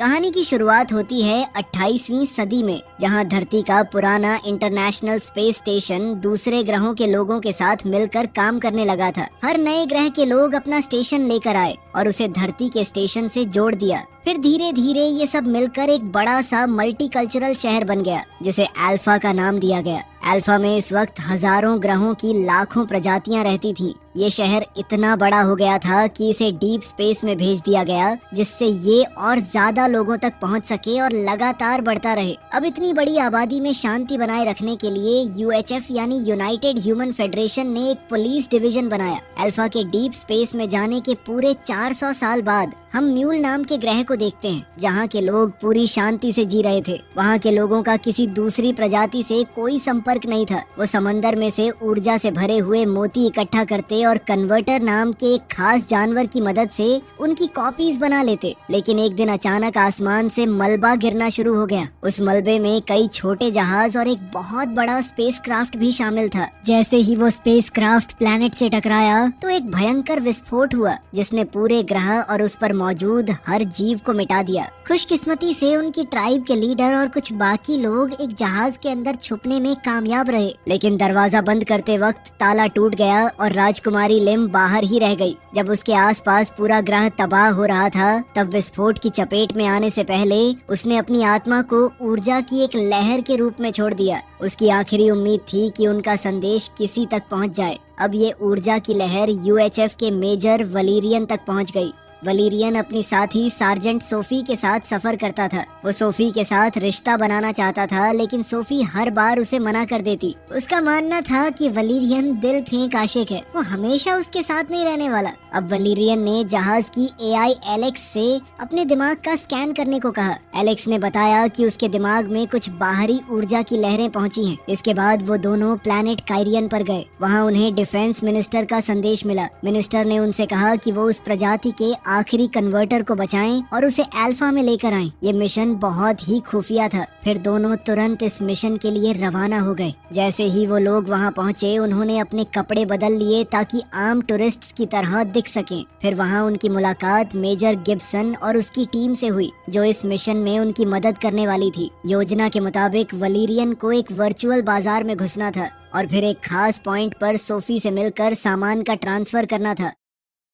कहानी की शुरुआत होती है 28वीं सदी में, जहां धरती का पुराना इंटरनेशनल स्पेस स्टेशन दूसरे ग्रहों के लोगों के साथ मिलकर काम करने लगा था। हर नए ग्रह के लोग अपना स्टेशन लेकर आए और उसे धरती के स्टेशन से जोड़ दिया। फिर धीरे धीरे ये सब मिलकर एक बड़ा सा मल्टीकल्चरल शहर बन गया, जिसे अल्फा का नाम दिया गया। अल्फा में इस वक्त हजारों ग्रहों की लाखों प्रजातियां रहती थी। ये शहर इतना बड़ा हो गया था कि इसे डीप स्पेस में भेज दिया गया, जिससे ये और ज्यादा लोगों तक पहुंच सके और लगातार बढ़ता रहे। अब इतनी बड़ी आबादी में शांति बनाए रखने के लिए यूएचएफ यानी यूनाइटेड ह्यूमन फेडरेशन ने एक पुलिस डिवीजन बनाया। अल्फा के डीप स्पेस में जाने के पूरे 400 साल बाद हम म्यूल नाम के ग्रह को देखते हैं, जहाँ के लोग पूरी शांति से जी रहे थे। वहाँ के लोगों का किसी दूसरी प्रजाति से कोई संपर्क नहीं था। वो समंदर में से ऊर्जा से भरे हुए मोती इकट्ठा करते और कन्वर्टर नाम के एक खास जानवर की मदद से उनकी कॉपीज बना लेते। लेकिन एक दिन अचानक आसमान से मलबा गिरना शुरू हो गया। उस मलबे में कई छोटे जहाज और एक बहुत बड़ा स्पेसक्राफ्ट भी शामिल था। जैसे ही वो स्पेसक्राफ्ट प्लैनेट से टकराया तो एक भयंकर विस्फोट हुआ, जिसने पूरे ग्रह और उस पर मौजूद हर जीव को मिटा दिया। खुशकिस्मती से उनकी ट्राइब के लीडर और कुछ बाकी लोग एक जहाज के अंदर छुपने में कामयाब रहे, लेकिन दरवाजा बंद करते वक्त ताला टूट गया और राजकुमारी लिम बाहर ही रह गई। जब उसके आसपास पूरा ग्रह तबाह हो रहा था, तब विस्फोट की चपेट में आने से पहले उसने अपनी आत्मा को ऊर्जा की एक लहर के रूप में छोड़ दिया। उसकी आखिरी उम्मीद थी कि उनका संदेश किसी तक पहुंच जाए। अब ये ऊर्जा की लहर यूएचएफ के मेजर वलीरियन तक पहुंच गई। वलीरियन अपनी साथी सार्जेंट सोफी के साथ सफर करता था। वो सोफी के साथ रिश्ता बनाना चाहता था, लेकिन सोफी हर बार उसे मना कर देती। उसका मानना था कि वलीरियन दिल फेंक आशिक है, वो हमेशा उसके साथ नहीं रहने वाला। अब वलीरियन ने जहाज की एआई एलेक्स से अपने दिमाग का स्कैन करने को कहा। एलेक्स ने बताया कि उसके दिमाग में कुछ बाहरी ऊर्जा की लहरें पहुंची हैं। इसके बाद वो दोनों प्लैनेट काइरियन पर गए। वहाँ उन्हें डिफेंस मिनिस्टर का संदेश मिला। मिनिस्टर ने उनसे कहा कि वो उस प्रजाति के आखिरी कन्वर्टर को बचाएं और उसे अल्फा में लेकर आएं। ये मिशन बहुत ही खुफिया था। फिर दोनों तुरंत इस मिशन के लिए रवाना हो गए। जैसे ही वो लोग वहाँ पहुँचे, उन्होंने अपने कपड़े बदल लिए ताकि आम टूरिस्ट्स की तरह दिख सकें। फिर वहाँ उनकी मुलाकात मेजर गिब्सन और उसकी टीम से हुई, जो इस मिशन में उनकी मदद करने वाली थी। योजना के मुताबिक वलीरियन को एक वर्चुअल बाजार में घुसना था और फिर एक खास पॉइंट पर सोफी से मिलकर सामान का ट्रांसफर करना था।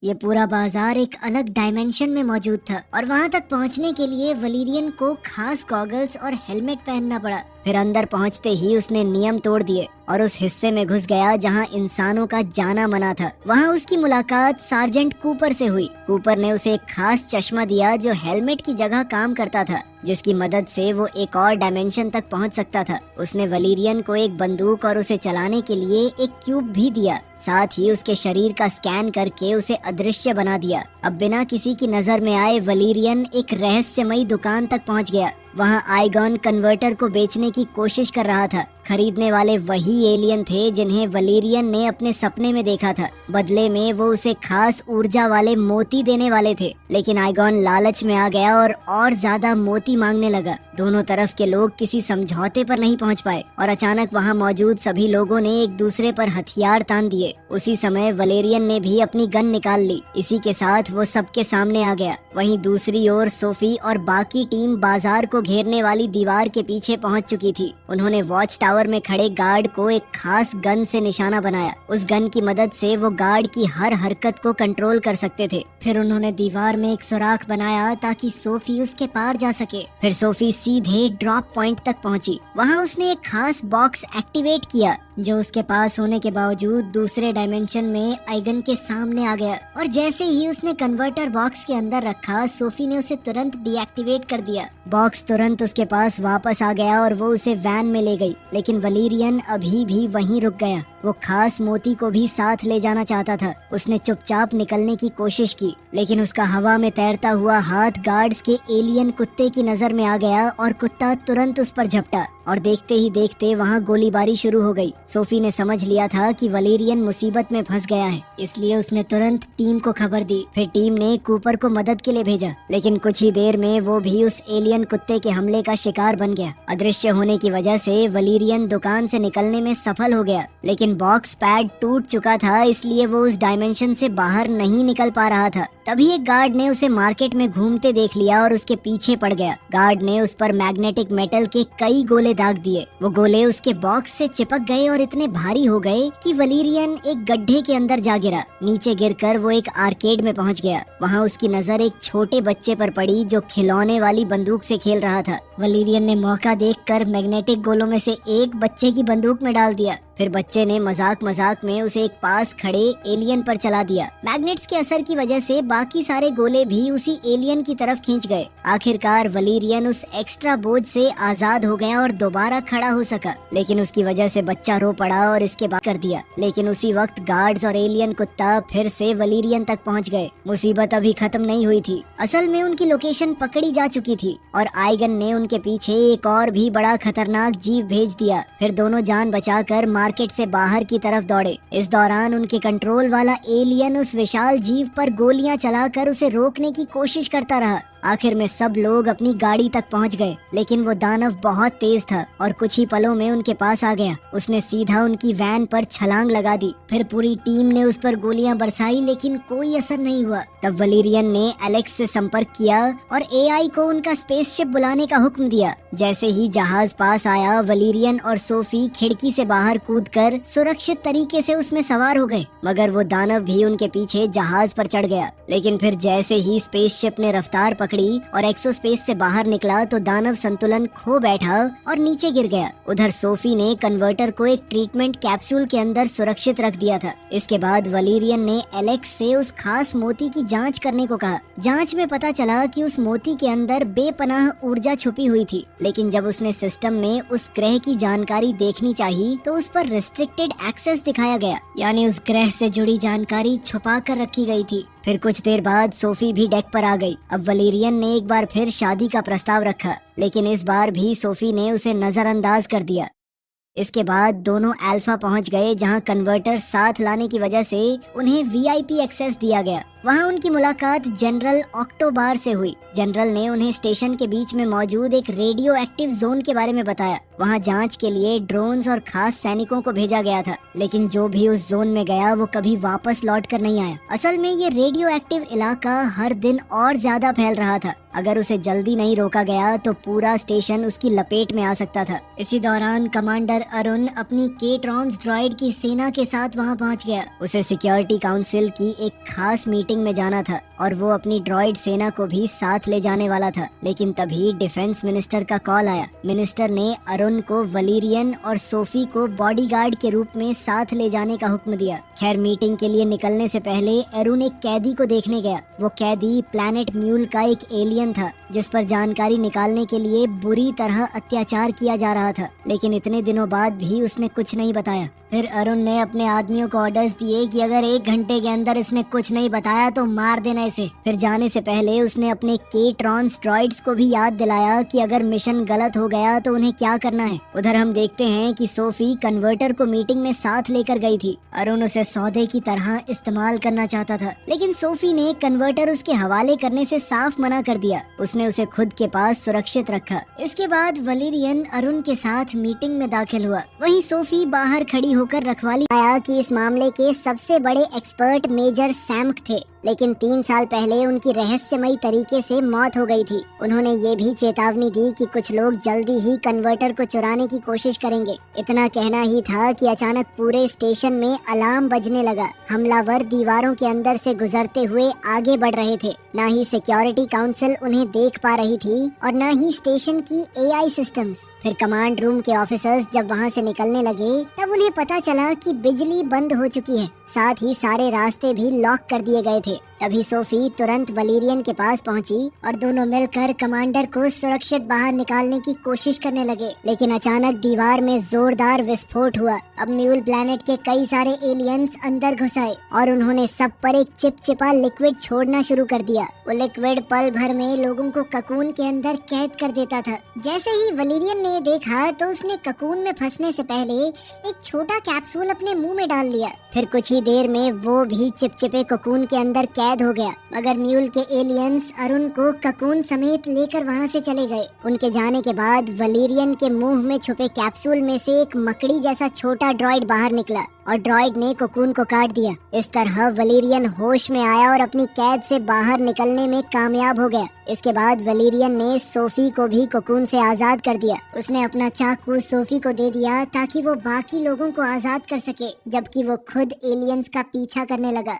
ये पूरा बाजार एक अलग डायमेंशन में मौजूद था और वहां तक पहुंचने के लिए वलीरियन को खास गॉगल्स और हेलमेट पहनना पड़ा। फिर अंदर पहुंचते ही उसने नियम तोड़ दिए और उस हिस्से में घुस गया जहां इंसानों का जाना मना था। वहां उसकी मुलाकात सार्जेंट कूपर से हुई। कूपर ने उसे एक खास चश्मा दिया जो हेलमेट की जगह काम करता था, जिसकी मदद से वो एक और डायमेंशन तक पहुंच सकता था। उसने वलीरियन को एक बंदूक और उसे चलाने के लिए एक क्यूब भी दिया। साथ ही उसके शरीर का स्कैन करके उसे अदृश्य बना दिया। अब बिना किसी की नजर में आए वलीरियन एक रहस्यमयी दुकान तक पहुंच गया। वहां आइगॉन कन्वर्टर को बेचने की कोशिश कर रहा था। खरीदने वाले वही एलियन थे जिन्हें वलीरियन ने अपने सपने में देखा था। बदले में वो उसे खास ऊर्जा वाले मोती देने वाले थे, लेकिन आइगॉन लालच में आ गया और ज्यादा मोती मांगने लगा। दोनों तरफ के लोग किसी समझौते पर नहीं पहुंच पाए और अचानक वहां मौजूद सभी लोगों ने एक दूसरे पर हथियार तान दिए। उसी समय वलेरियन ने भी अपनी गन निकाल ली। इसी के साथ वो सबके सामने आ गया। वहीं दूसरी ओर सोफी और बाकी टीम बाजार को घेरने वाली दीवार के पीछे पहुंच चुकी थी। उन्होंने वॉच टावर में खड़े गार्ड को एक खास गन से निशाना बनाया। उस गन की मदद से वो गार्ड की हर हरकत को कंट्रोल कर सकते थे। फिर उन्होंने दीवार में एक सुराख बनाया ताकि सोफी उसके पार जा सके। फिर सोफी सीधे ड्रॉप पॉइंट तक पहुंची। वहां उसने एक खास बॉक्स एक्टिवेट किया जो उसके पास होने के बावजूद दूसरे डायमेंशन में आइगन के सामने आ गया, और जैसे ही उसने कन्वर्टर बॉक्स के अंदर रखा, सोफी ने उसे तुरंत डीएक्टिवेट कर दिया। बॉक्स तुरंत उसके पास वापस आ गया और वो उसे वैन में ले गई, लेकिन वलीरियन अभी भी वहीं रुक गया। वो खास मोती को भी साथ ले जाना चाहता था। उसने चुपचाप निकलने की कोशिश की, लेकिन उसका हवा में तैरता हुआ हाथ गार्ड्स के एलियन कुत्ते की नजर में आ गया और कुत्ता तुरंत उस पर झपटा और देखते ही देखते वहाँ गोलीबारी शुरू हो गई। सोफी ने समझ लिया था कि वलेरियन मुसीबत में फंस गया है, इसलिए उसने तुरंत टीम को खबर दी। फिर टीम ने कूपर को मदद के लिए भेजा, लेकिन कुछ ही देर में वो भी उस एलियन कुत्ते के हमले का शिकार बन गया। अदृश्य होने की वजह से वलेरियन दुकान से निकलने में सफल हो गया, लेकिन बॉक्स पैड टूट चुका था, इसलिए वो उस डायमेंशन से बाहर नहीं निकल पा रहा था। तभी एक गार्ड ने उसे मार्केट में घूमते देख लिया और उसके पीछे पड़ गया। गार्ड ने उस पर मैग्नेटिक मेटल के कई गोले दाग दिए। वो गोले उसके बॉक्स से चिपक गए और इतने भारी हो गए कि वलेरियन एक गड्ढे के अंदर जा गिरा। नीचे गिरकर वो एक आर्केड में पहुंच गया। वहाँ उसकी नजर एक छोटे बच्चे पर पड़ी जो खिलौने वाली बंदूक से खेल रहा था। वलेरियन ने मौका देखकर मैग्नेटिक गोलों में से एक बच्चे की बंदूक में डाल दिया। फिर बच्चे ने मजाक मजाक में उसे एक पास खड़े एलियन पर चला दिया। मैग्नेट्स के असर की वजह से बाकी सारे गोले भी उसी एलियन की तरफ खींच गए। आखिरकार वलेरियन उस एक्स्ट्रा बोझ से आजाद हो गया और दोबारा खड़ा हो सका, लेकिन उसकी वजह से बच्चा रो पड़ा और इसके बाद कर दिया। लेकिन उसी वक्त गार्ड्स और एलियन कुत्ता फिर से वलेरियन तक पहुंच गए। मुसीबत अभी खत्म नहीं हुई थी। असल में उनकी लोकेशन पकड़ी जा चुकी थी और आइगन ने उनके पीछे एक और भी बड़ा खतरनाक जीव भेज दिया। फिर दोनों जान बचाकर मार्केट से बाहर की तरफ दौड़े। इस दौरान उनके कंट्रोल वाला एलियन उस विशाल जीव पर गोलियां चलाकर उसे रोकने की कोशिश करता रहा। आखिर में सब लोग अपनी गाड़ी तक पहुंच गए, लेकिन वो दानव बहुत तेज था और कुछ ही पलों में उनके पास आ गया। उसने सीधा उनकी वैन पर छलांग लगा दी। फिर पूरी टीम ने उस पर गोलियां बरसाई, लेकिन कोई असर नहीं हुआ। तब वलेरियन ने एलेक्स से संपर्क किया और एआई को उनका स्पेसशिप बुलाने का हुक्म दिया। जैसे ही जहाज पास आया, वलेरियन और सोफी खिड़की से बाहर कूदकर सुरक्षित तरीके से उसमें सवार हो गए, मगर वो दानव भी उनके पीछे जहाज पर चढ़ गया। लेकिन फिर जैसे ही स्पेसशिप ने रफ्तार पकड़ी और एक्सोस्पेस से बाहर निकला तो दानव संतुलन खो बैठा और नीचे गिर गया। उधर सोफी ने कन्वर्टर को एक ट्रीटमेंट कैप्सूल के अंदर सुरक्षित रख दिया था। इसके बाद वलेरियन ने एलेक्स से उस खास मोती की जांच करने को कहा। जांच में पता चला कि उस मोती के अंदर बेपनाह ऊर्जा छुपी हुई थी, लेकिन जब उसने सिस्टम में उस ग्रह की जानकारी देखनी चाहिए तो उस पर रिस्ट्रिक्टेड एक्सेस दिखाया गया, यानी उस ग्रह से जुड़ी जानकारी छुपा कर रखी गई थी। फिर कुछ देर बाद सोफी भी डेक पर आ गई। अब वलेरियन ने एक बार फिर शादी का प्रस्ताव रखा, लेकिन इस बार भी सोफी ने उसे नजरअंदाज कर दिया। इसके बाद दोनों अल्फा पहुंच गए, जहां कन्वर्टर साथ लाने की वजह से उन्हें वीआईपी एक्सेस दिया गया। वहां उनकी मुलाकात जनरल ऑक्टोबार से हुई। जनरल ने उन्हें स्टेशन के बीच में मौजूद एक रेडियो एक्टिव जोन के बारे में बताया। वहां जांच के लिए ड्रोन्स और खास सैनिकों को भेजा गया था, लेकिन जो भी उस जोन में गया वो कभी वापस लौट कर नहीं आया। असल में ये रेडियो एक्टिव इलाका हर दिन और ज्यादा फैल रहा था। अगर उसे जल्दी नहीं रोका गया तो पूरा स्टेशन उसकी लपेट में आ सकता था। इसी दौरान कमांडर अरुण अपनी केट्रॉन्स ड्रॉइड की सेना के साथ वहां पहुंच गया। उसे सिक्योरिटी काउंसिल की एक खास मीटिंग में जाना था और वो अपनी ड्रॉइड सेना को भी साथ ले जाने वाला था, लेकिन तभी डिफेंस मिनिस्टर का कॉल आया। मिनिस्टर ने अरुण को वलेरियन और सोफी को बॉडीगार्ड के रूप में साथ ले जाने का हुक्म दिया। खैर, मीटिंग के लिए निकलने से पहले अरुण एक कैदी को देखने गया। वो कैदी प्लैनेट म्यूल का एक एलियन था, जिस पर जानकारी निकालने के लिए बुरी तरह अत्याचार किया जा रहा था, लेकिन इतने दिनों बाद भी उसने कुछ नहीं बताया। फिर अरुण ने अपने आदमियों को ऑर्डर्स दिए कि अगर 1 घंटे के अंदर इसने कुछ नहीं बताया तो मार देना इसे। फिर जाने से पहले उसने अपने केट्रॉन्स ड्रॉइड्स को भी याद दिलाया कि अगर मिशन गलत हो गया तो उन्हें क्या करना है। उधर हम देखते हैं कि सोफी कन्वर्टर को मीटिंग में साथ लेकर गई थी। अरुण उसे सौदे की तरह इस्तेमाल करना चाहता था, लेकिन सोफी ने कन्वर्टर उसके हवाले करने से साफ मना कर दिया। उसने उसे खुद के पास सुरक्षित रखा। इसके बाद वलेरियन अरुण के साथ मीटिंग में दाखिल हुआ। वहीं सोफी बाहर खड़ी होकर रखवाली आया कि इस मामले के सबसे बड़े एक्सपर्ट मेजर सैम्क थे, लेकिन 3 साल पहले उनकी रहस्यमयी तरीके से मौत हो गई थी। उन्होंने ये भी चेतावनी दी कि कुछ लोग जल्दी ही कन्वर्टर को चुराने की कोशिश करेंगे। इतना कहना ही था कि अचानक पूरे स्टेशन में अलार्म बजने लगा। हमलावर दीवारों के अंदर से गुजरते हुए आगे बढ़ रहे थे। न ही सिक्योरिटी काउंसिल उन्हें देख पा रही थी और न ही स्टेशन की एआई सिस्टम्स। फिर कमांड रूम के ऑफिसर्स जब वहाँ से निकलने लगे तब उन्हें पता चला कि बिजली बंद हो चुकी है, साथ ही सारे रास्ते भी लॉक कर दिए गए थे। तभी सोफी तुरंत वलीरियन के पास पहुंची और दोनों मिलकर कमांडर को सुरक्षित बाहर निकालने की कोशिश करने लगे। लेकिन अचानक दीवार में जोरदार विस्फोट हुआ। अब म्यूल प्लैनेट के कई सारे एलियंस अंदर घुस आए और उन्होंने सब पर एक चिपचिपा लिक्विड छोड़ना शुरू कर दिया। वो लिक्विड पल भर में लोगों को ककून के अंदर कैद कर देता था। जैसे ही वलीरियन ने देखा तो उसने ककून में फंसने से पहले एक छोटा कैप्सूल अपने मुंह में डाल लिया। फिर कुछ ही देर में वो भी चिपचिपे ककून के अंदर कैद हो गया। मगर म्यूल के एलियंस अरुण को ककून समेत लेकर वहाँ से चले गए। उनके जाने के बाद वलीरियन के मुंह में छुपे कैप्सूल में से एक मकड़ी जैसा छोटा ड्रॉइड बाहर निकला और ड्रॉइड ने ककून को काट दिया। इस तरह वलीरियन होश में आया और अपनी कैद से बाहर निकलने में कामयाब हो गया। इसके बाद वलीरियन ने सोफी को भी ककून से आजाद कर दिया। उसने अपना चाकू सोफी को दे दिया ताकि वो बाकी लोगों को आजाद कर सके, जबकि वो खुद एलियंस का पीछा करने लगा।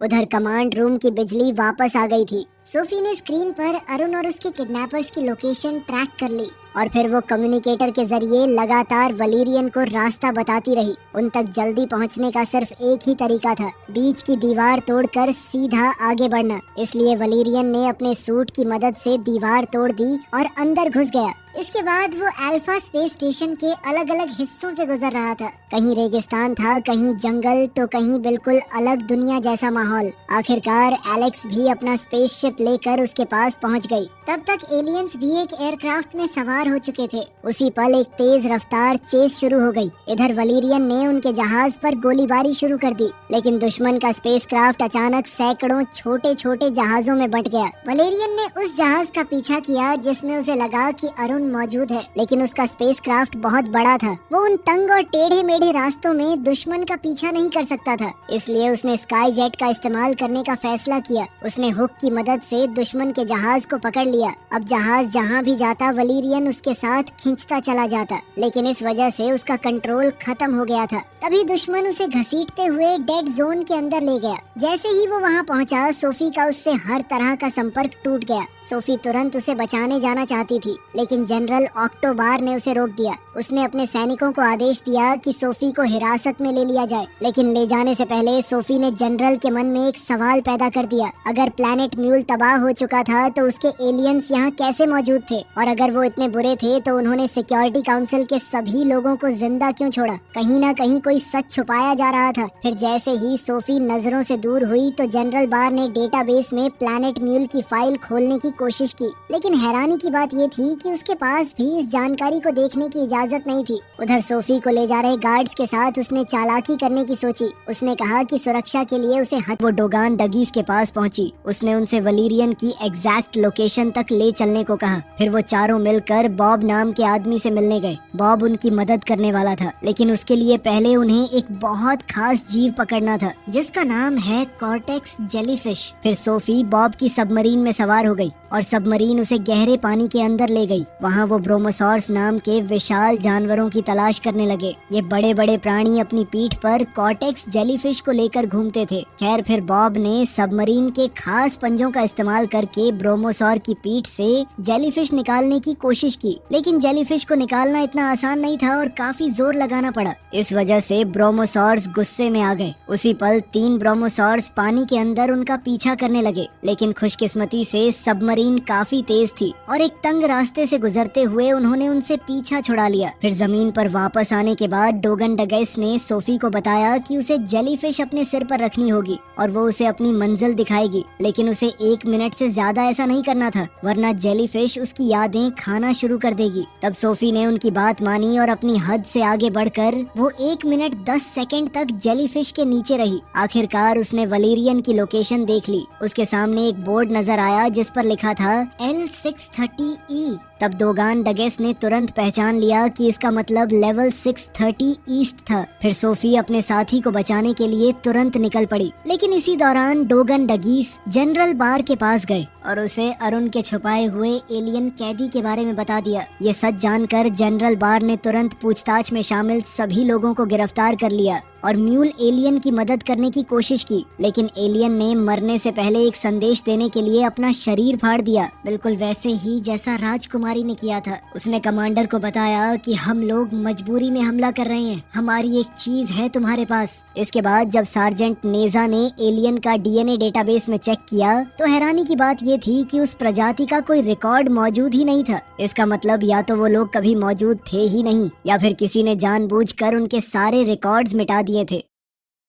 उधर कमांड रूम की बिजली वापस आ गई थी। सोफी ने स्क्रीन पर अरुण और उसके किडनैपर्स की लोकेशन ट्रैक कर ली और फिर वो कम्युनिकेटर के जरिए लगातार वलीरियन को रास्ता बताती रही। उन तक जल्दी पहुंचने का सिर्फ एक ही तरीका था, बीच की दीवार तोड़कर सीधा आगे बढ़ना। इसलिए वलीरियन ने अपने सूट की मदद से दीवार तोड़ दी और अंदर घुस गया। इसके बाद वो अल्फा स्पेस स्टेशन के अलग अलग हिस्सों से गुजर रहा था। कहीं रेगिस्तान था, कहीं जंगल, तो कहीं बिल्कुल अलग दुनिया जैसा माहौल। आखिरकार एलेक्स भी अपना स्पेसशिप लेकर उसके पास पहुंच गई। तब तक एलियंस भी एक एयरक्राफ्ट में सवार हो चुके थे। उसी पल एक तेज रफ्तार चेस शुरू हो गई। इधर वलीरियन ने उनके जहाज पर गोलीबारी शुरू कर दी, लेकिन दुश्मन का स्पेसक्राफ्ट अचानक सैकड़ों छोटे छोटे जहाजों में बंट गया। वलीरियन ने उस जहाज का पीछा किया जिसमें उसे लगा कि अरुण मौजूद है, लेकिन उसका स्पेसक्राफ्ट बहुत बड़ा था। वो उन तंग और टेढ़े मेढ़े रास्तों में दुश्मन का पीछा नहीं कर सकता था। इसलिए उसने स्काई जेट का इस्तेमाल करने का फैसला किया। उसने हुक की मदद से दुश्मन के जहाज को पकड़ लिया। अब जहाज जहाँ भी जाता वलीरियन उसके साथ खींचता चला जाता, लेकिन इस वजह से उसका कंट्रोल खत्म हो गया था। तभी दुश्मन उसे घसीटते हुए डेड जोन के अंदर ले गया। जैसे ही वो वहाँ पहुँचा, सोफी का उससे हर तरह का संपर्क टूट गया। सोफी तुरंत उसे बचाने जाना चाहती थी, लेकिन जनरल ऑक्टोबार ने उसे रोक दिया। उसने अपने सैनिकों को आदेश दिया कि सोफी को हिरासत में ले लिया जाए, लेकिन ले जाने से पहले सोफी ने जनरल के मन में एक सवाल पैदा कर दिया। अगर प्लैनेट म्यूल तबाह हो चुका था तो उसके एलियंस यहाँ कैसे मौजूद थे, और अगर वो इतने बुरे थे तो उन्होंने सिक्योरिटी काउंसिल के सभी लोगों को जिंदा क्यों छोड़ा। कहीं ना कहीं कोई सच छुपाया जा रहा था। फिर जैसे ही सोफी नजरों से दूर हुई तो जनरल बार ने डेटाबेस में प्लैनेट म्यूल की फाइल खोलने की कोशिश की, लेकिन हैरानी की बात ये थी कि उसके पास भी इस जानकारी को देखने की इजाजत नहीं थी। उधर सोफी को ले जा रहे गार्ड्स के साथ उसने चालाकी करने की सोची। उसने कहा कि सुरक्षा के लिए उसे वो डोगान डगीज के पास पहुंची। उसने उनसे वलीरियन की एग्जैक्ट लोकेशन तक ले चलने को कहा। फिर वो चारों मिलकर बॉब नाम के आदमी से मिलने गए। बॉब उनकी मदद करने वाला था, लेकिन उसके लिए पहले उन्हें एक बहुत खास जीव पकड़ना था जिसका नाम है कॉर्टेक्स जेलीफिश। फिर सोफी बॉब की सबमरीन में सवार हो गई और सबमरीन उसे गहरे पानी के अंदर ले गई। वहाँ वो ब्रोमोसॉर्स नाम के विशाल जानवरों की तलाश करने लगे। ये बड़े बड़े प्राणी अपनी पीठ पर कॉर्टेक्स जेलीफिश को लेकर घूमते थे। खैर फिर बॉब ने सबमरीन के खास पंजों का इस्तेमाल करके ब्रोमोसॉर की पीठ से जेलीफिश निकालने की कोशिश की, लेकिन जेलीफिश को निकालना इतना आसान नहीं था और काफी जोर लगाना पड़ा। इस वजह से ब्रोमोसॉर्स गुस्से में आ गए। उसी पल 3 ब्रोमोसॉर्स पानी के अंदर उनका पीछा करने लगे, लेकिन खुशकिस्मती से सबमरीन काफी तेज थी और एक तंग रास्ते से गुजरते हुए उन्होंने उनसे पीछा छुड़ा लिया। फिर जमीन पर वापस आने के बाद डोगन डगेस ने सोफी को बताया कि उसे जेलीफिश अपने सिर पर रखनी होगी और वो उसे अपनी मंजिल दिखाएगी, लेकिन उसे 1 मिनट से ज्यादा ऐसा नहीं करना था, वरना जेलीफिश उसकी यादें खाना शुरू कर देगी। तब सोफी ने उनकी बात मानी और अपनी हद से आगे बढ़कर वो 1 मिनट 10 सेकंड तक जेलीफिश के नीचे रही। आखिरकार उसने वलीरियन की लोकेशन देख ली। उसके सामने एक बोर्ड नजर आया जिस पर लिखा था L630E। तब डोगान डगेस ने तुरंत पहचान लिया कि इसका मतलब लेवल 630 ईस्ट था। फिर सोफी अपने साथी को बचाने के लिए तुरंत निकल पड़ी, लेकिन इसी दौरान डोगन डगीस जनरल बार के पास गए और उसे अरुण के छुपाए हुए एलियन कैदी के बारे में बता दिया। ये सच जानकर जनरल बार ने तुरंत पूछताछ में शामिल सभी लोगों को गिरफ्तार कर लिया और म्यूल एलियन की मदद करने की कोशिश की, लेकिन एलियन ने मरने से पहले एक संदेश देने के लिए अपना शरीर फाड़ दिया, बिल्कुल वैसे ही जैसा राजकुमारी ने किया था। उसने कमांडर को बताया कि हम लोग मजबूरी में हमला कर रहे हैं, हमारी एक चीज है तुम्हारे पास। इसके बाद जब सार्जेंट नेजा ने एलियन का डीएनए डेटाबेस में चेक किया तो हैरानी की बात ये थी कि उस प्रजाति का कोई रिकॉर्ड मौजूद ही नहीं था। इसका मतलब या तो वो लोग कभी मौजूद थे ही नहीं या फिर किसी ने जानबूझकर उनके सारे रिकॉर्ड्स मिटा दिए थे।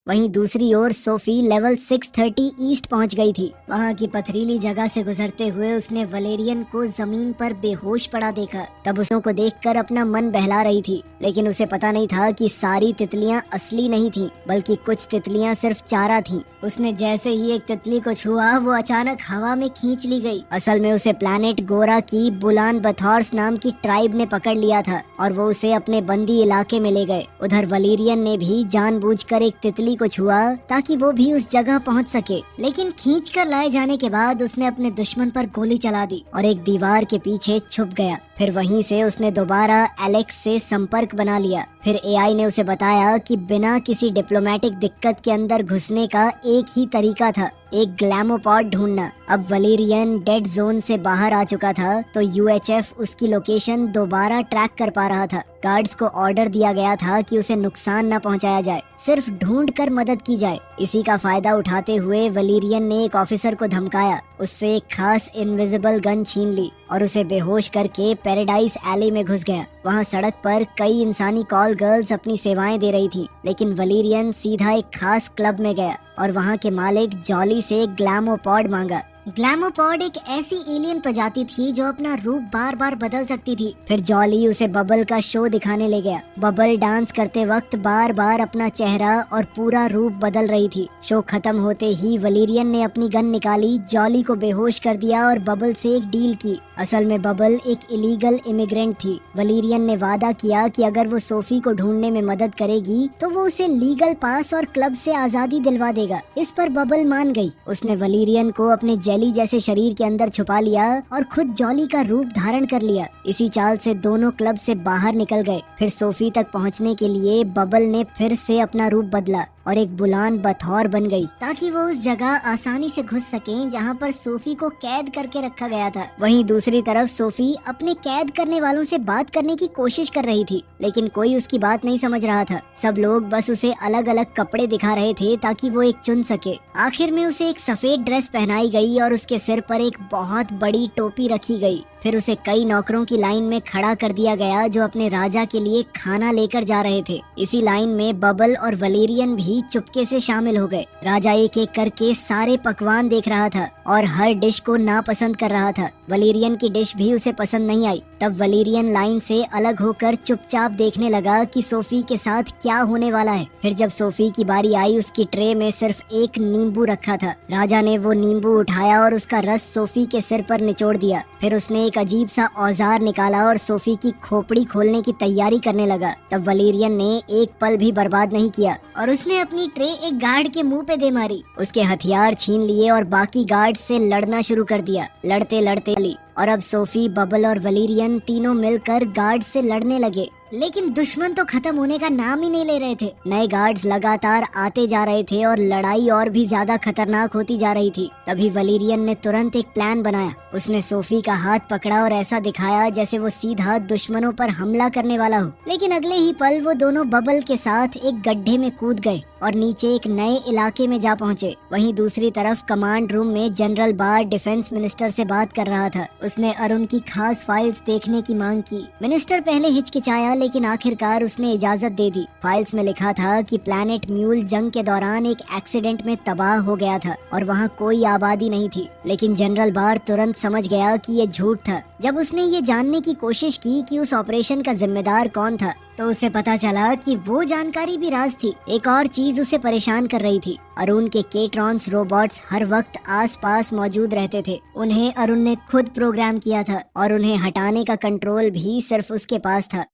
वहीं दूसरी ओर सोफी लेवल 630 ईस्ट पहुंच गई थी। वहां की पथरीली जगह से गुजरते हुए उसने वलेरियन को जमीन पर बेहोश पड़ा देखा। तब उसको देखकर अपना मन बहला रही थी, लेकिन उसे पता नहीं था कि सारी तितलियां असली नहीं थीं, बल्कि कुछ तितलियां सिर्फ चारा थीं। उसने जैसे ही एक तितली को छुआ वो अचानक हवा में खींच ली गई। असल में उसे प्लैनेट गोरा की बुलान बथॉर्स नाम की ट्राइब ने पकड़ लिया था और वो उसे अपने बंदी इलाके में ले गए। उधर वलेरियन ने भी जानबूझकर एक तितली को छुआ ताकि वो भी उस जगह पहुंच सके, लेकिन खींचकर लाए जाने के बाद उसने अपने दुश्मन पर गोली चला दी और एक दीवार के पीछे छुप गया। फिर वहीं से उसने दोबारा एलेक्स से संपर्क बना लिया। फिर एआई ने उसे बताया कि बिना किसी डिप्लोमेटिक दिक्कत के अंदर घुसने का एक ही तरीका था, एक ग्लैमोपॉड ढूंढना। अब वलेरियन डेड जोन से बाहर आ चुका था तो यूएचएफ उसकी लोकेशन दोबारा ट्रैक कर पा रहा था। गार्ड्स को ऑर्डर दिया गया था कि उसे नुकसान न पहुंचाया जाए, सिर्फ ढूंढ कर मदद की जाए। इसी का फायदा उठाते हुए वलेरियन ने एक ऑफिसर को धमकाया, उससे एक खास इनविजिबल गन छीन ली और उसे बेहोश करके पैराडाइज एली में घुस गया। वहाँ सड़क पर कई इंसानी कॉल गर्ल्स अपनी सेवाएं दे रही थी, लेकिन वलेरियन सीधा एक खास क्लब में गया और वहाँ के मालिक जॉली से ग्लैमोपॉड मांगा। ग्लैमोपॉड एक ऐसी एलियन प्रजाति थी जो अपना रूप बार बार बदल सकती थी। फिर जॉली उसे बबल का शो दिखाने ले गया। बबल डांस करते वक्त बार बार अपना चेहरा और पूरा रूप बदल रही थी। शो खत्म होते ही वलेरियन ने अपनी गन निकाली, जॉली को बेहोश कर दिया और बबल से एक डील की। असल में बबल एक इलीगल इमिग्रेंट थी। वलेरियन ने वादा किया कि अगर वो सोफी को ढूंढने में मदद करेगी तो वो उसे लीगल पास और क्लब से आजादी दिलवा देगा। इस पर बबल मान गई। उसने वलेरियन को अपने जेली जैसे शरीर के अंदर छुपा लिया और खुद जॉली का रूप धारण कर लिया। इसी चाल से दोनों क्लब से बाहर निकल गए। फिर सोफी तक पहुंचने के लिए बबल ने फिर से अपना रूप बदला और एक बुलान बथौर बन गई ताकि वो उस जगह आसानी से घुस सकें जहां पर सोफी को कैद करके रखा गया था। वहीं दूसरी तरफ सोफी अपने कैद करने वालों से बात करने की कोशिश कर रही थी, लेकिन कोई उसकी बात नहीं समझ रहा था। सब लोग बस उसे अलग अलग कपड़े दिखा रहे थे ताकि वो एक चुन सके। आखिर में उसे एक सफेद ड्रेस पहनाई गई और उसके सिर पर एक बहुत बड़ी टोपी रखी गई। फिर उसे कई नौकरों की लाइन में खड़ा कर दिया गया जो अपने राजा के लिए खाना लेकर जा रहे थे। इसी लाइन में बबल और वलेरियन भी चुपके से शामिल हो गए। राजा एक एक करके सारे पकवान देख रहा था और हर डिश को नापसंद कर रहा था। वलेरियन की डिश भी उसे पसंद नहीं आई। तब वलेरियन लाइन से अलग होकर चुपचाप देखने लगा कि सोफी के साथ क्या होने वाला है। फिर जब सोफी की बारी आई उसकी ट्रे में सिर्फ एक नींबू रखा था। राजा ने वो नींबू उठाया और उसका रस सोफी के सिर पर निचोड़ दिया। फिर उसने एक अजीब सा औजार निकाला और सोफी की खोपड़ी खोलने की तैयारी करने लगा। तब वलेरियन ने एक पल भी बर्बाद नहीं किया और उसने अपनी ट्रे एक गार्ड के मुंह पे दे मारी। उसके हथियार छीन लिए और बाकी गार्ड से लड़ना शुरू कर दिया। लड़ते लड़ते ली और अब सोफी, बबल और वलेरियन तीनों मिलकर गार्ड से लड़ने लगे, लेकिन दुश्मन तो खत्म होने का नाम ही नहीं ले रहे थे। नए गार्ड्स लगातार आते जा रहे थे और लड़ाई और भी ज्यादा खतरनाक होती जा रही थी। तभी वलेरियन ने तुरंत एक प्लान बनाया। उसने सोफी का हाथ पकड़ा और ऐसा दिखाया जैसे वो सीधा दुश्मनों पर हमला करने वाला हो, लेकिन अगले ही पल वो दोनों बबल के साथ एक गड्ढे में कूद गए और नीचे एक नए इलाके में जा पहुंचे। वहीं दूसरी तरफ कमांड रूम में जनरल बार डिफेंस मिनिस्टर से बात कर रहा था। उसने अरुण की खास फाइल्स देखने की मांग की। मिनिस्टर पहले हिचकिचाया, लेकिन आखिरकार उसने इजाजत दे दी। फाइल्स में लिखा था कि प्लैनेट म्यूल जंग के दौरान एक एक्सीडेंट में तबाह हो गया था और वहाँ कोई आबादी नहीं थी। लेकिन जनरल बार तुरंत समझ गया कि ये झूठ था। जब उसने ये जानने की कोशिश की कि उस ऑपरेशन का जिम्मेदार कौन था तो उसे पता चला कि वो जानकारी भी राज थी। एक और चीज उसे परेशान कर रही थी। अरुण के केट्रॉन्स रोबोट्स हर वक्त आसपास मौजूद रहते थे। उन्हें अरुण ने खुद प्रोग्राम किया था और उन्हें हटाने का कंट्रोल भी सिर्फ उसके पास था।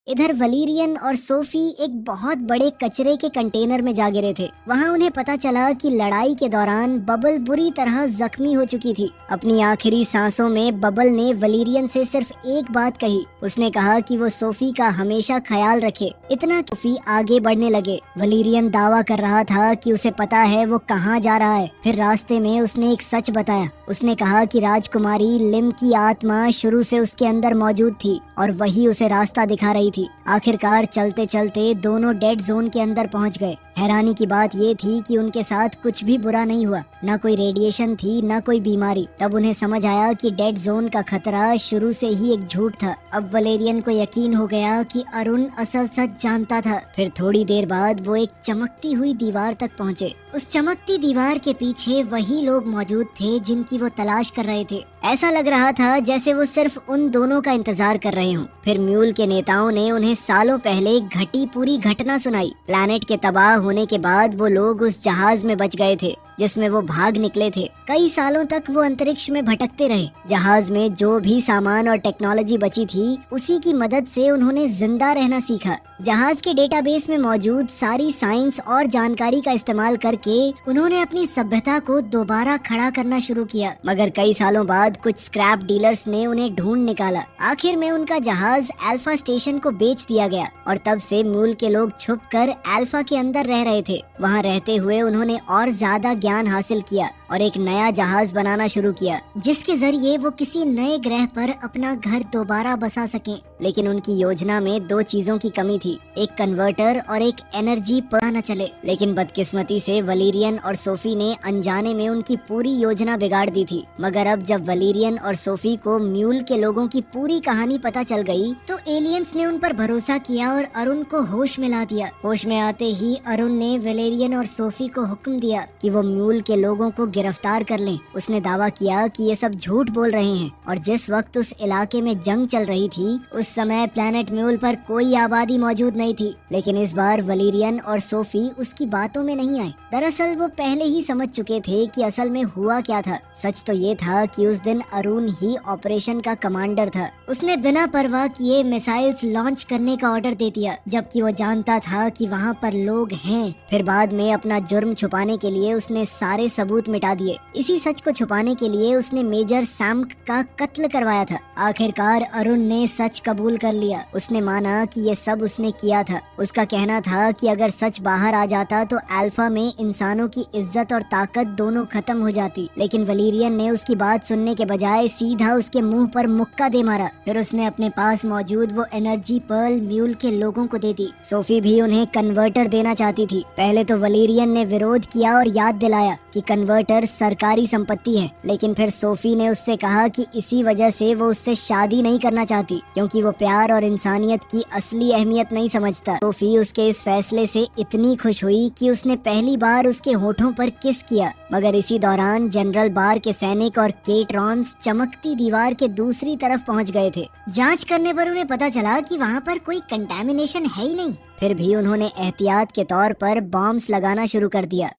इधर वलीरियन और सोफी एक बहुत बड़े कचरे के कंटेनर में जा गिरे थे। वहाँ उन्हें पता चला कि लड़ाई के दौरान बबल बुरी तरह जख्मी हो चुकी थी। अपनी आखिरी सांसों में बबल ने वलीरियन से सिर्फ एक बात कही। उसने कहा कि वो सोफी का हमेशा ख्याल रखे। इतना सोफी आगे बढ़ने लगे। वलीरियन दावा कर रहा था कि उसे पता है वो कहाँ जा रहा है। फिर रास्ते में उसने एक सच बताया। उसने कहा कि राजकुमारी लिम की आत्मा शुरू से उसके अंदर मौजूद थी और वही उसे रास्ता दिखा रही थी। आखिरकार चलते चलते दोनों डेड जोन के अंदर पहुंच गए। हैरानी की बात ये थी कि उनके साथ कुछ भी बुरा नहीं हुआ, न कोई रेडिएशन थी न कोई बीमारी। तब उन्हें समझ आया कि डेड जोन का खतरा शुरू से ही एक झूठ था। अब वलेरियन को यकीन हो गया कि अरुण असल सच जानता था। फिर थोड़ी देर बाद वो एक चमकती हुई दीवार तक पहुँचे। उस चमकती दीवार के पीछे वही लोग मौजूद थे जिनकी वो तलाश कर रहे थे। ऐसा लग रहा था जैसे वो सिर्फ उन दोनों का इंतजार कर रहे हों। फिर म्यूल के नेताओं ने उन्हें सालों पहले घटी पूरी घटना सुनाई। प्लैनेट के तबाह होने के बाद वो लोग उस जहाज में बच गए थे जिसमें वो भाग निकले थे। कई सालों तक वो अंतरिक्ष में भटकते रहे। जहाज में जो भी सामान और टेक्नोलॉजी बची थी उसी की मदद से उन्होंने जिंदा रहना सीखा। जहाज के डेटाबेस में मौजूद सारी साइंस और जानकारी का इस्तेमाल करके उन्होंने अपनी सभ्यता को दोबारा खड़ा करना शुरू किया। मगर कई सालों बाद कुछ स्क्रैप डीलर्स ने उन्हें ढूंढ निकाला। आखिर में उनका जहाज अल्फा स्टेशन को बेच दिया गया और तब से मूल के लोग छुपकर अल्फा के अंदर रह रहे थे। वहाँ रहते हुए उन्होंने और ज्यादा ज्ञान हासिल किया और एक नया जहाज बनाना शुरू किया जिसके जरिए वो किसी नए ग्रह पर अपना घर दोबारा बसा सकें। लेकिन उनकी योजना में दो चीजों की कमी थी, एक कन्वर्टर और एक एनर्जी पता न चले। लेकिन बदकिस्मती से वलीरियन और सोफी ने अनजाने में उनकी पूरी योजना बिगाड़ दी थी। मगर अब जब वलीरियन और सोफी को म्यूल के लोगों की पूरी कहानी पता चल गई तो एलियंस ने उन पर भरोसा किया और अरुण को होश में ला दिया। होश में आते ही अरुण ने वलेरियन और सोफी को हुक्म दिया कि वो म्यूल के लोगों को गिरफ्तार कर लें। उसने दावा किया कि ये सब झूठ बोल रहे हैं और जिस वक्त उस इलाके में जंग चल रही थी उस समय प्लैनेट म्यूल पर कोई आबादी मौजूद नहीं थी। लेकिन इस बार वलीरियन और सोफी उसकी बातों में नहीं आए। दरअसल वो पहले ही समझ चुके थे कि असल में हुआ क्या था। सच तो ये था कि उस दिन अरुण ही ऑपरेशन का कमांडर था। उसने बिना परवाह किए मिसाइल्स लॉन्च करने का ऑर्डर दे दिया जबकि वो जानता था कि वहाँ पर लोग हैं। फिर बाद में अपना जुर्म छुपाने के लिए उसने सारे सबूत मिटा दिए। इसी सच को छुपाने के लिए उसने मेजर सैम का कत्ल करवाया था। आखिरकार अरुण ने सच कबूल कर लिया। उसने माना कि ये सब उसने किया था। उसका कहना था कि अगर सच बाहर आ जाता तो अल्फा में इंसानों की इज्जत और ताकत दोनों खत्म हो जाती। लेकिन वलीरियन ने उसकी बात सुनने के बजाय सीधा उसके मुंह पर मुक्का दे मारा। फिर उसने अपने पास मौजूद वो एनर्जी पर्ल म्यूल के लोगों को दे दी। सोफी भी उन्हें कन्वर्टर देना चाहती थी। पहले तो वलीरियन ने विरोध किया और याद दिलाया कि कन्वर्टर सरकारी संपत्ति है। लेकिन फिर सोफी ने उससे कहा कि इसी वजह से वो उससे शादी नहीं करना चाहती क्योंकि वो प्यार और इंसानियत की असली अहमियत नहीं समझता। सोफी उसके इस फैसले से इतनी खुश हुई कि उसने पहली बार उसके होठों पर किस किया। मगर इसी दौरान जनरल बार के सैनिक और केट्रॉन्स चमकती दीवार के दूसरी तरफ पहुंच गए थे। जांच करने पर उन्हें पता चला कि वहां पर कोई कंटामिनेशन है ही नहीं। फिर भी उन्होंने एहतियात के तौर पर बॉम्ब्स लगाना शुरू कर दिया।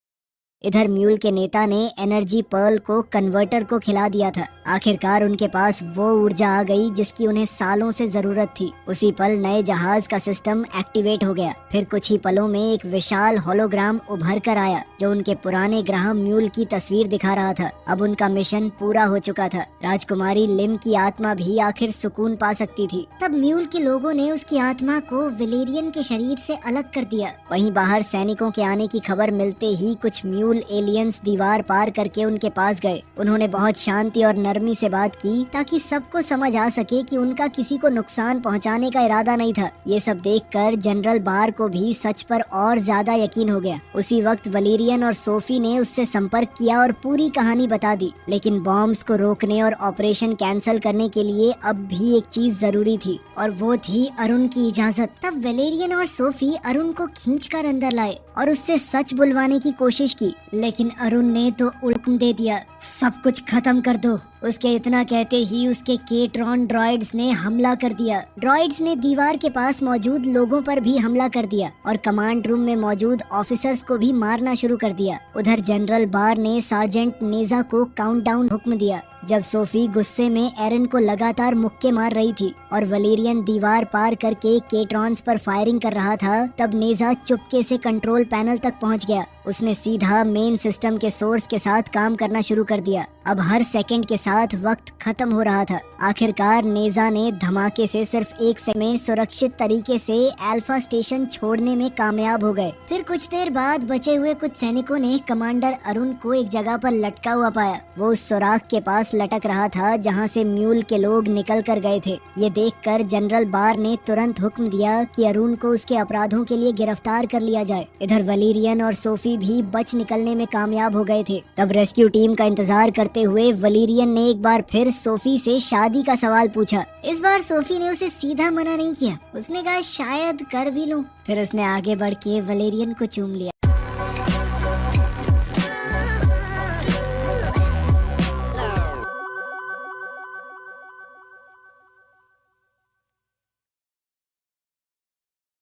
इधर म्यूल के नेता ने एनर्जी पर्ल को कन्वर्टर को खिला दिया था। आखिरकार उनके पास वो ऊर्जा आ गई जिसकी उन्हें सालों से जरूरत थी। उसी पल नए जहाज का सिस्टम एक्टिवेट हो गया। फिर कुछ ही पलों में एक विशाल होलोग्राम उभर कर आया जो उनके पुराने ग्रह म्यूल की तस्वीर दिखा रहा था। अब उनका मिशन पूरा हो चुका था। राजकुमारी लिम की आत्मा भी आखिर सुकून पा सकती थी। तब म्यूल के लोगों ने उसकी आत्मा को वलेरियन के शरीर से अलग कर दिया। वहीं बाहर सैनिकों के आने की खबर मिलते ही कुछ म्यूल एलियंस दीवार पार करके उनके पास गए। उन्होंने बहुत शांति और नरमी से बात की ताकि सबको समझ आ सके कि उनका किसी को नुकसान पहुंचाने का इरादा नहीं था। ये सब देखकर जनरल बार को भी सच पर और ज्यादा यकीन हो गया। उसी वक्त वलीरियन और सोफी ने उससे संपर्क किया और पूरी कहानी बता दी। लेकिन बॉम्ब्स को रोकने और ऑपरेशन कैंसिल करने के लिए अब भी एक चीज जरूरी थी और वो थी अरुण की इजाजत। तब वलेरियन और सोफी अरुण को खींचकर अंदर लाए और उससे सच बुलवाने की कोशिश की। लेकिन अरुण ने तो हुक्म दे दिया, सब कुछ खत्म कर दो। उसके इतना कहते ही उसके केट्रॉन ड्रॉइड्स ने हमला कर दिया। ड्रॉइड्स ने दीवार के पास मौजूद लोगों पर भी हमला कर दिया और कमांड रूम में मौजूद ऑफिसर्स को भी मारना शुरू कर दिया। उधर जनरल बार ने सार्जेंट नेजा को काउंटडाउन हुक्म दिया। जब सोफी गुस्से में एरन को लगातार मुक्के मार रही थी और वलेरियन दीवार पार करके केट्रॉन्स पर फायरिंग कर रहा था, तब नेजा चुपके से कंट्रोल पैनल तक पहुंच गया। उसने सीधा मेन सिस्टम के सोर्स के साथ काम करना शुरू कर दिया। अब हर सेकंड के साथ वक्त खत्म हो रहा था। आखिरकार नेजा ने धमाके से सिर्फ 1 सेकंड में सुरक्षित तरीके से अल्फा स्टेशन छोड़ने में कामयाब हो गए। फिर कुछ देर बाद बचे हुए कुछ सैनिकों ने कमांडर अरुण को एक जगह पर लटका हुआ पाया। वो उस सुराख के पास लटक रहा था जहां से म्यूल के लोग निकल कर गए थे। ये देखकर जनरल बार ने तुरंत हुक्म दिया कि अरुण को उसके अपराधों के लिए गिरफ्तार कर लिया जाए। इधर वलेरियन और सोफी भी बच निकलने में कामयाब हो गए थे। तब रेस्क्यू टीम का इंतजार करते हुए वलेरियन ने एक बार फिर सोफी से शादी का सवाल पूछा। इस बार सोफी ने उसे सीधा मना नहीं किया। उसने कहा शायद कर भी लूं। फिर उसने आगे बढ़ के वलेरियन को चूम लिया।